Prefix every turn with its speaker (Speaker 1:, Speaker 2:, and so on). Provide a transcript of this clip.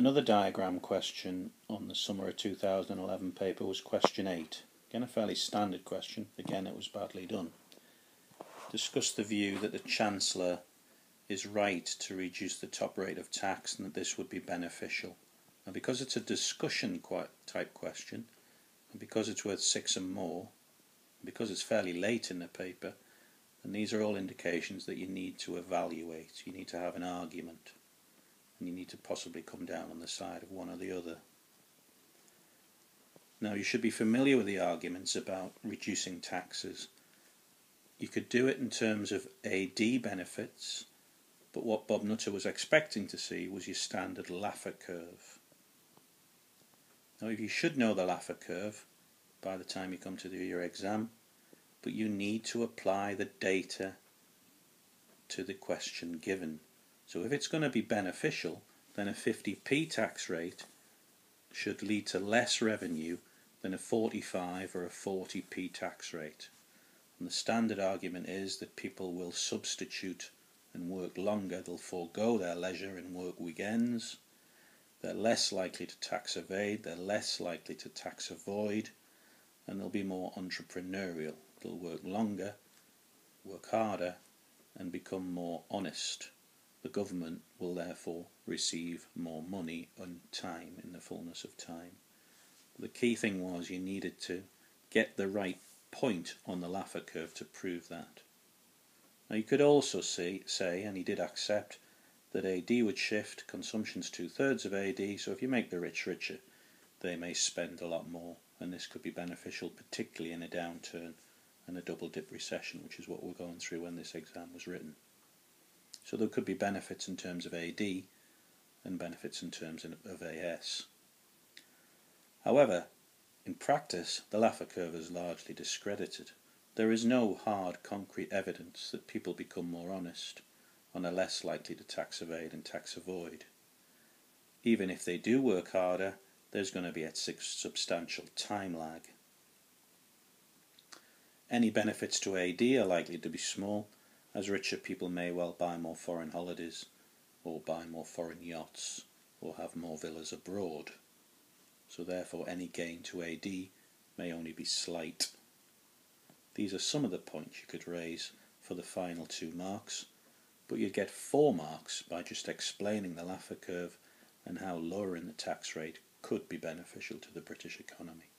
Speaker 1: Another diagram question on the summer of 2011 paper was question 8. Again, a fairly standard question. Again, it was badly done. Discuss the view that the Chancellor is right to reduce the top rate of tax and that this would be beneficial. Now, because it's a discussion type question, and because it's worth 6 and more, and because it's fairly late in the paper, and these are all indications that you need to evaluate. You need to have an argument. And you need to possibly come down on the side of one or the other. Now, you should be familiar with the arguments about reducing taxes. You could do it in terms of AD benefits, but what Bob Nutter was expecting to see was your standard Laffer curve. Now, you should know the Laffer curve by the time you come to do your exam, but you need to apply the data to the question given. So if it's going to be beneficial, then a 50p tax rate should lead to less revenue than a 45 or a 40p tax rate. And the standard argument is that people will substitute and work longer. They'll forego their leisure and work weekends. They're less likely to tax evade, they're less likely to tax avoid, and they'll be more entrepreneurial. They'll work longer, work harder, and become more honest. The government will therefore receive more money and time in the fullness of time. The key thing was you needed to get the right point on the Laffer curve to prove that. Now you could also say, and he did accept, that AD would shift, consumption's 2/3 of AD, so if you make the rich richer, they may spend a lot more, and this could be beneficial, particularly in a downturn and a double dip recession, which is what we're going through when this exam was written. So there could be benefits in terms of AD and benefits in terms of AS. However, in practice, the Laffer curve is largely discredited. There is no hard, concrete evidence that people become more honest and are less likely to tax evade and tax avoid. Even if they do work harder, there's going to be a substantial time lag. Any benefits to AD are likely to be small, as richer people may well buy more foreign holidays, or buy more foreign yachts, or have more villas abroad. So therefore any gain to AD may only be slight. These are some of the points you could raise for the final 2 marks, but you'd get 4 marks by just explaining the Laffer curve and how lowering the tax rate could be beneficial to the British economy.